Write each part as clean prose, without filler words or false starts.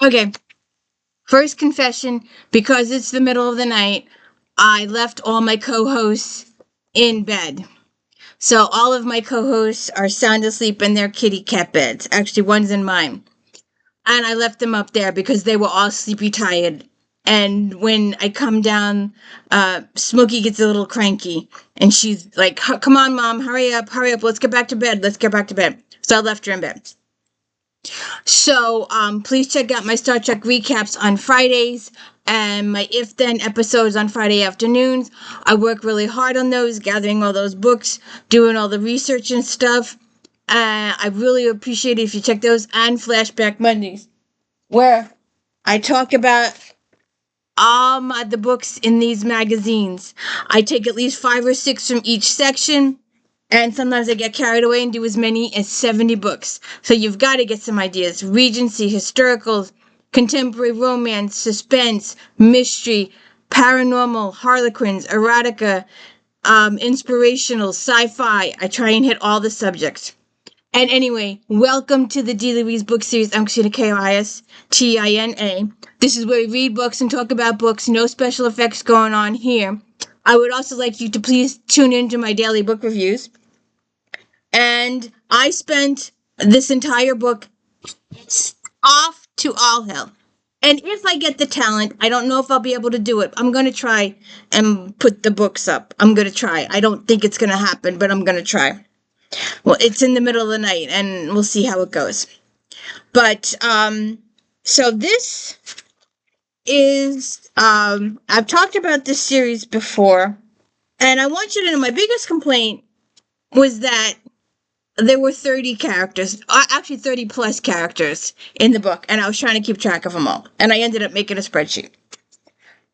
Okay, first confession, because it's the middle of the night, I left all my co-hosts in bed. So all of my co-hosts are sound asleep in their kitty cat beds. Actually, one's in mine. And I left them up there because they were all sleepy tired. And when I come down, Smokey gets a little cranky. And she's like, come on, Mom, hurry up, let's get back to bed, So I left her in bed. So please check out my Star Trek recaps on Fridays and my If Then episodes on Friday afternoons. I work really hard on those, gathering all those books, doing all the research and stuff. I really appreciate it if you check those, and Flashback Mondays, where I talk about the books in these magazines. I take at least 5 or 6 from each section, and sometimes I get carried away and do as many as 70 books. So you've got to get some ideas. Regency, historicals, contemporary romance, suspense, mystery, paranormal, harlequins, erotica, inspirational, sci-fi. I try and hit all the subjects. And anyway, welcome to the D. Louise book series. I'm Christina Karistina. This is where we read books and talk about books. No special effects going on here. I would also like you to please tune into my daily book reviews. And I spent this entire book off to all hell. And if I get the talent, I don't know if I'll be able to do it. I'm going to try and put the books up. I'm going to try. I don't think it's going to happen, but I'm going to try. Well, it's in the middle of the night, and we'll see how it goes. But, so this is, I've talked about this series before, and I want you to know my biggest complaint was that there were 30 characters, actually 30 plus characters in the book, and I was trying to keep track of them all, and I ended up making a spreadsheet.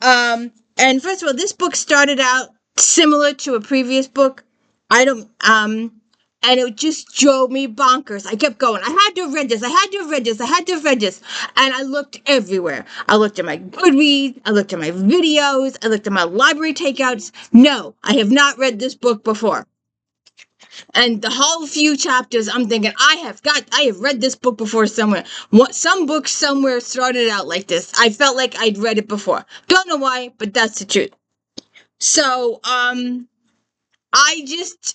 And first of all, this book started out similar to a previous book. And it just drove me bonkers. I kept going. I had to have read this. And I looked everywhere. I looked at my Goodreads. I looked at my videos. I looked at my library takeouts. No, I have not read this book before. And the whole few chapters, I'm thinking, I have read this book before somewhere. Some book somewhere started out like this. I felt like I'd read it before. Don't know why, but that's the truth. So,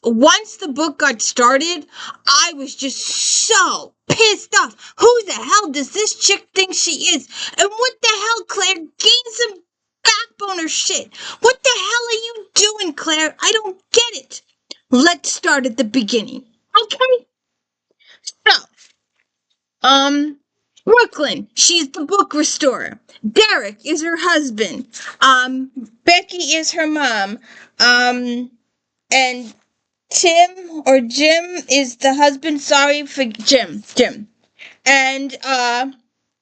once the book got started, I was just so pissed off. Who the hell does this chick think she is? And what the hell, Claire? Gain some backbone or shit. What the hell are you doing, Claire? I don't get it. Let's start at the beginning. Okay? So, Brooklyn, she's the book restorer. Derek is her husband. Becky is her mom. And Tim or Jim is the husband. Sorry for Jim. And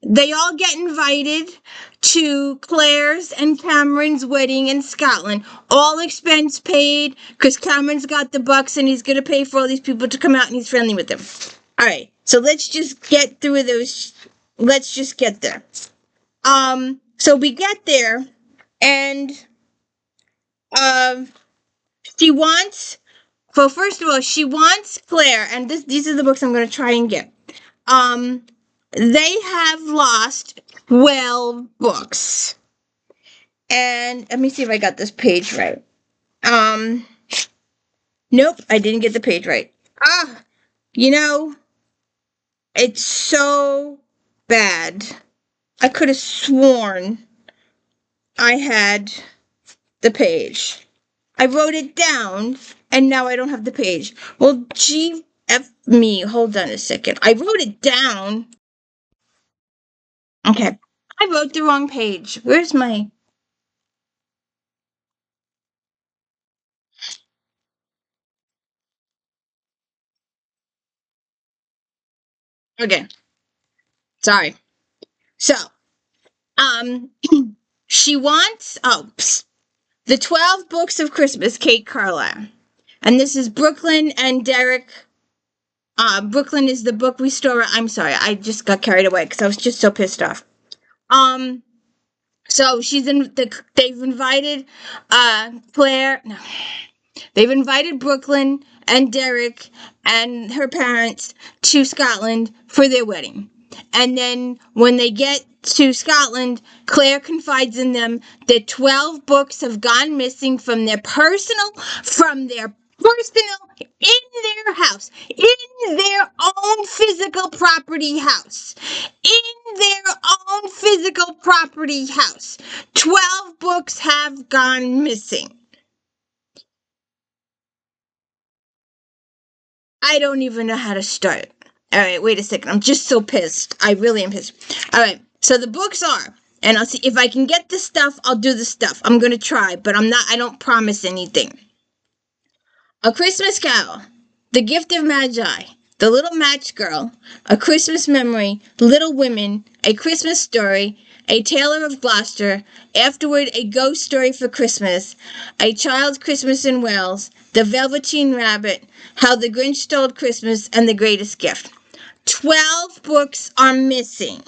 they all get invited to Claire's and Cameron's wedding in Scotland. All expense paid, because Cameron's got the bucks and he's going to pay for all these people to come out and he's friendly with them. All right, so let's just get through those. Let's just get there. So we get there, and she wants, well, first of all, she wants Claire, and these are the books I'm going to try and get. They have lost 12 books. And let me see if I got this page right. Nope, I didn't get the page right. It's so bad. I could have sworn I had the page. I wrote it down, and now I don't have the page. Well, GF me. Hold on a second. I wrote it down. Okay. I wrote the wrong page. Where's my... Okay. Sorry. So, she wants... The 12 Books of Christmas, KATE CARLISLE. And this is Brooklyn and Derek. Brooklyn is the book restorer. I'm sorry, I just got carried away because I was just so pissed off. So they've invited Claire. No, they've invited Brooklyn and Derek and her parents to Scotland for their wedding. And then when they get to Scotland, Claire confides in them that 12 books have gone missing from their personal, in their house, in their own physical property house, in their own physical property house. 12 books have gone missing. I don't even know how to start. All right, wait a second. I'm just so pissed. I really am pissed. All right, so the books are, and I'll see if I can get the stuff. I'll do the stuff. I'm gonna try, but I don't promise anything. A Christmas Carol, The Gift of Magi, The Little Match Girl, A Christmas Memory, Little Women, A Christmas Story, A Tailor of Gloucester, afterward A Ghost Story for Christmas, A Child's Christmas in Wales, The Velveteen Rabbit, How the Grinch Stole Christmas, and The Greatest Gift. 12 books are missing.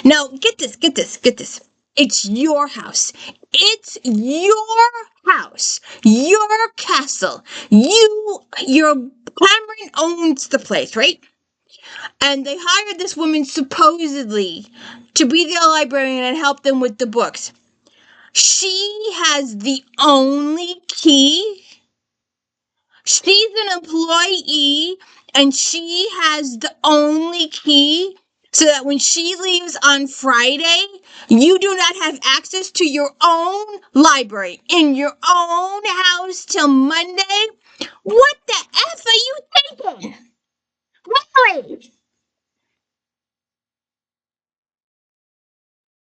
Now, get this. It's your house. It's your house. Your castle. Your Cameron owns the place, right? And they hired this woman supposedly to be their librarian and help them with the books. She has the only key. She's an employee and she has the only key so that when she leaves on Friday, you do not have access to your own library in your own house till Monday. What the F are you thinking? Really?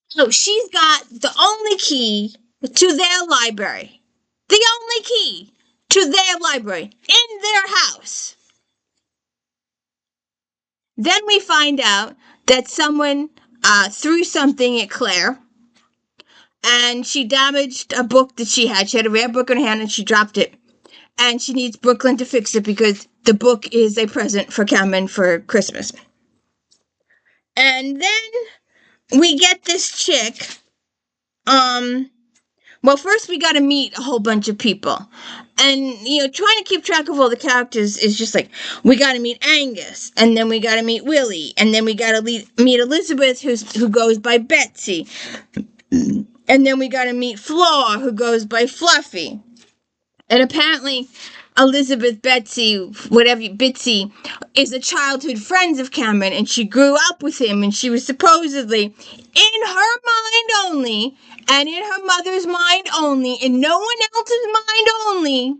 So she's got the only key to their library. The only key to their library in their house. Then we find out that someone threw something at Claire, and she damaged a book that she had. She had a rare book in her hand, and she dropped it. And she needs Brooklyn to fix it because the book is a present for Cameron for Christmas. And then we get this chick. Well, first we got to meet a whole bunch of people. And, trying to keep track of all the characters is just like, we got to meet Angus, and then we got to meet Willie, and then we got to meet Elizabeth, who goes by Betsy. And then we got to meet Flora, who goes by Fluffy. And apparently, Bitsy, is a childhood friend of Cameron, and she grew up with him, and she was supposedly, in her mind only, and in her mother's mind only, in no one else's mind only,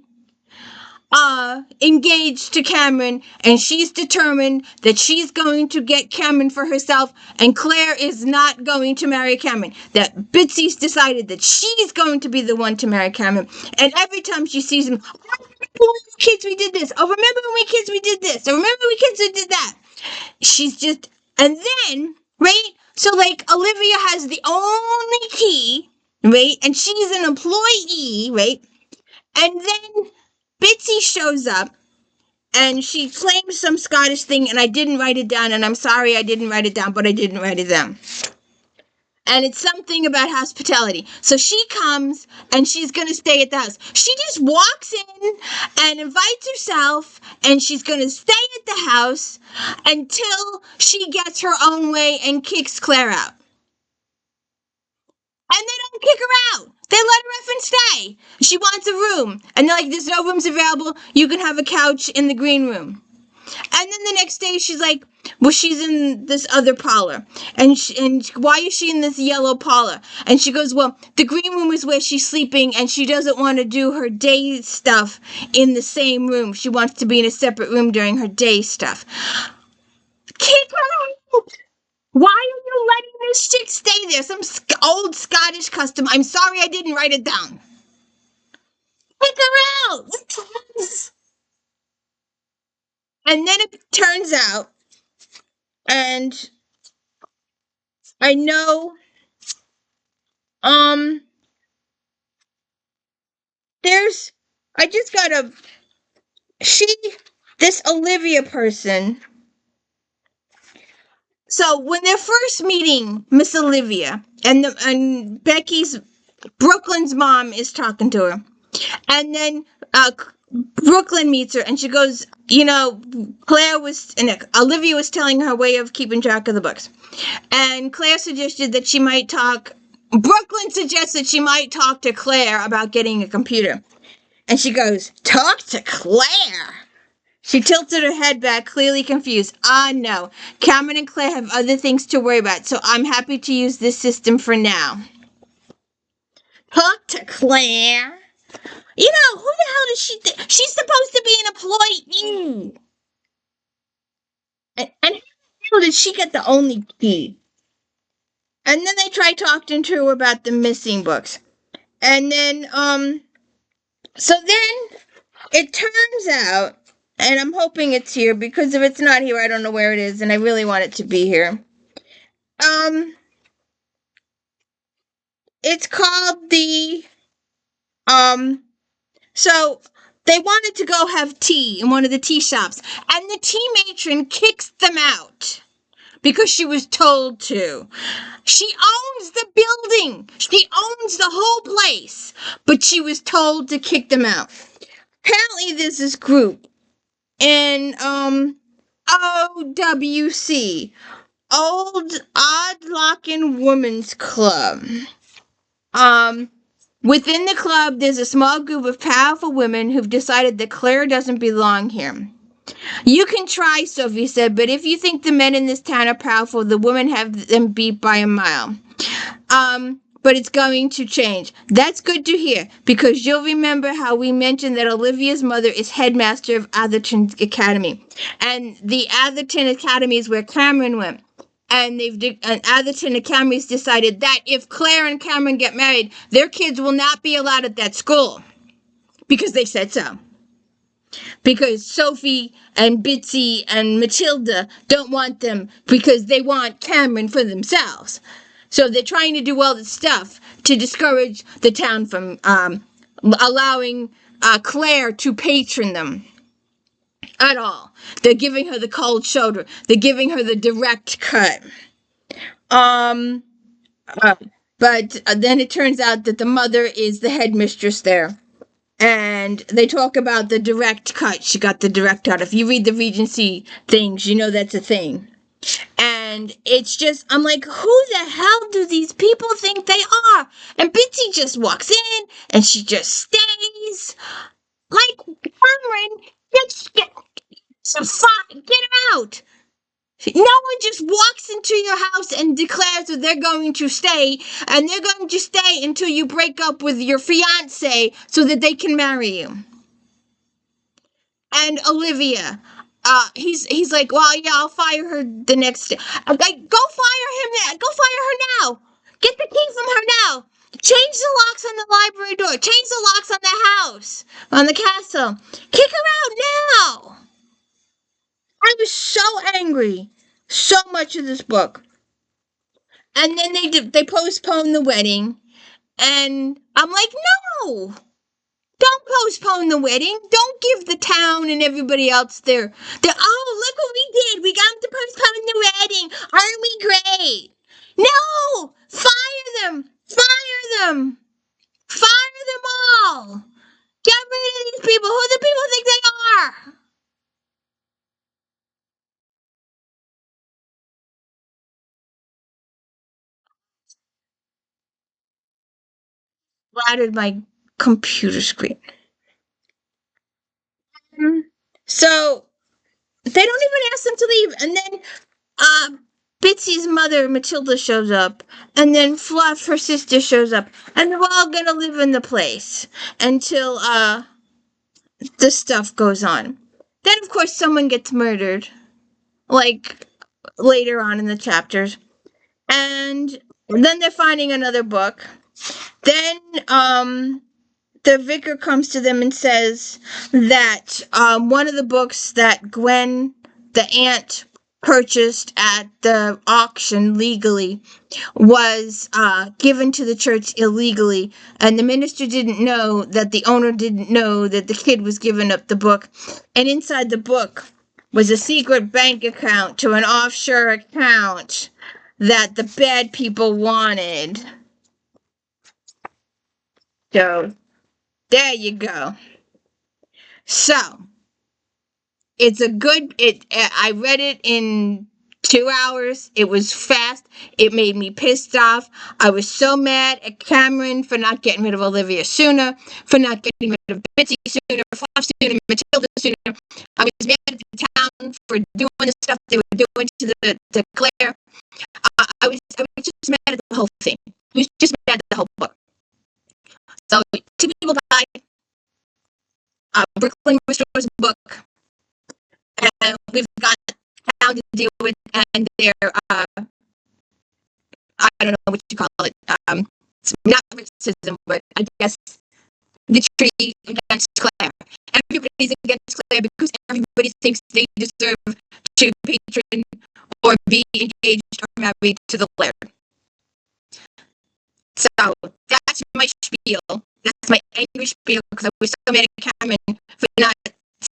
engaged to Cameron, and she's determined that she's going to get Cameron for herself, and Claire is not going to marry Cameron. That Bitsy's decided that she's going to be the one to marry Cameron, and every time she sees him, oh, remember when we were kids we did this, oh, remember when we kids we did this, oh, remember when we kids we did that. She's just, and then, right, so like Olivia has the only key, right, and she's an employee, right, and then Bitsy shows up, and she claims some Scottish thing, and I didn't write it down, and I'm sorry I didn't write it down, but I didn't write it down. And it's something about hospitality. So she comes, and she's going to stay at the house. She just walks in and invites herself, and she's going to stay at the house until she gets her own way and kicks Claire out. And they don't kick her out. They let her effing stay. She wants a room. And they're like, there's no rooms available. You can have a couch in the green room. And then the next day she's like, well, she's in this other parlor. And why is she in this yellow parlor? And she goes, well, the green room is where she's sleeping, and she doesn't want to do her day stuff in the same room. She wants to be in a separate room during her day stuff. Kick her out! Why are you letting this chick stay there? Some old Scottish custom. I'm sorry I didn't write it down. Kick her out! And then it turns out, and I know, this Olivia person. So when they're first meeting Miss Olivia, and Brooklyn's mom is talking to her, and then Brooklyn meets her and she goes, Olivia was telling her way of keeping track of the books. And Claire suggested that she might talk, Brooklyn suggests that she might talk to Claire about getting a computer. And she goes, talk to Claire? She tilted her head back, clearly confused. No. Cameron and Claire have other things to worry about, so I'm happy to use this system for now. Talk to Claire? Who the hell does she think? She's supposed to be an employee. And how did she get the only key? And then they try talking to her about the missing books. And then, so then it turns out, and I'm hoping it's here, because if it's not here, I don't know where it is, and I really want it to be here. It's called so they wanted to go have tea in one of the tea shops, and the tea matron kicks them out because she was told to. She owns the building. She owns the whole place, but she was told to kick them out. Apparently there's this group in OWC, Old Odd Lockin' Women's Club. Within the club, there's a small group of powerful women who've decided that Claire doesn't belong here. You can try, Sophie said, but if you think the men in this town are powerful, the women have them beat by a mile. But it's going to change. That's good to hear, because you'll remember how we mentioned that Olivia's mother is headmaster of Atherton Academy. And the Atherton Academy is where Cameron went. And Atherton Academy's decided that if Claire and Cameron get married, their kids will not be allowed at that school. Because they said so. Because Sophie and Bitsy and Matilda don't want them because they want Cameron for themselves. So they're trying to do all this stuff to discourage the town from allowing Claire to patron them at all. They're giving her the cold shoulder. They're giving her the direct cut. But then it turns out that the mother is the headmistress there. And they talk about the direct cut. She got the direct cut. If you read the Regency things, you know that's a thing. And it's just, I'm like, who the hell do these people think they are? And Bitsy just walks in, and she just stays. Like, Cameron, get her out. No one just walks into your house and declares that they're going to stay, and they're going to stay until you break up with your fiancé so that they can marry you. And Olivia, he's like, well, yeah, I'll fire her the next day. I'm like, go fire him. Go fire her now. Get the key from her now. Change the locks on the library door. Change the locks on the house, on the castle. Kick her out now. I was so angry. So much of this book. And then they postponed the wedding. And I'm like, no. Don't postpone the wedding. Don't give the town and everybody else their oh, look what we did. We got them to postpone the wedding. Aren't we great? No! Fire them! Fire them! Fire them all! Get rid of these people. Who do people think they are? Splattered my computer screen. So they don't even ask them to leave, and then Bitsy's mother Matilda shows up, and then Fluff, her sister, shows up, and they're all gonna live in the place until the stuff goes on. Then of course someone gets murdered, like later on in the chapters, and then they're finding another book. Then the vicar comes to them and says that one of the books that Gwen, the aunt, purchased at the auction legally was given to the church illegally, and the minister didn't know that the owner didn't know that the kid was giving up the book, and inside the book was a secret bank account to an offshore account that the bad people wanted. So there you go. So it's a good. I read it in 2 hours. It was fast. It made me pissed off. I was so mad at Cameron for not getting rid of Olivia sooner, for not getting rid of Bitsy sooner, Fluff sooner, Matilda sooner. I was mad at the town for doing the stuff they were doing to Claire. I was just mad at the whole thing. I was just mad at the whole book. So 2 people died. Brooklyn restores a book, and we've got town to deal with, and their I don't know what you call it. It's not racism, but I guess the tree against Claire. Everybody's against Claire because everybody thinks they deserve to patron or be engaged or married to the Claire. So that's my spiel. That's my angry spiel because I was so mad at Cameron for not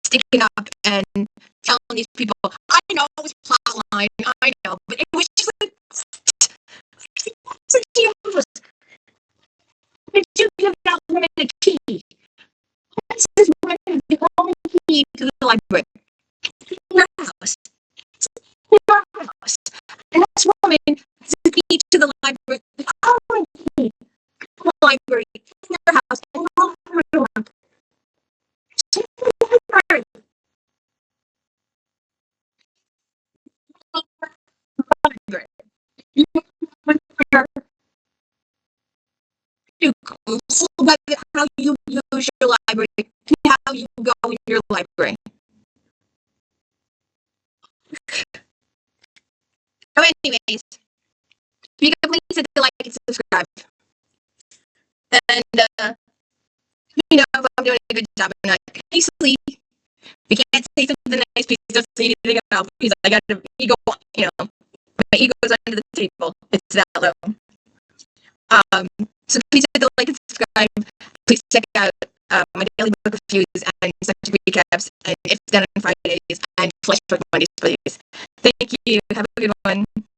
sticking up and telling these people, I know it was plot line, I know, but it was just like, did you give that woman a key? What's this woman the only key to the library? In your house. In your house. And this woman has the key to the library. The only key to the library in your house. And all over the world. To the library. Library. You about how you use your library and how you go in your library. So anyways, you can please hit the like and subscribe. And if I'm doing a good job or not. Basically, if you can't say something nice, please don't say anything else because I got an ego, my ego's under the table. It's that low. So please hit the like and subscribe. Please check out my daily book reviews and section recaps, and it's done on Fridays and Flashback Mondays, please. Thank you. Have a good one.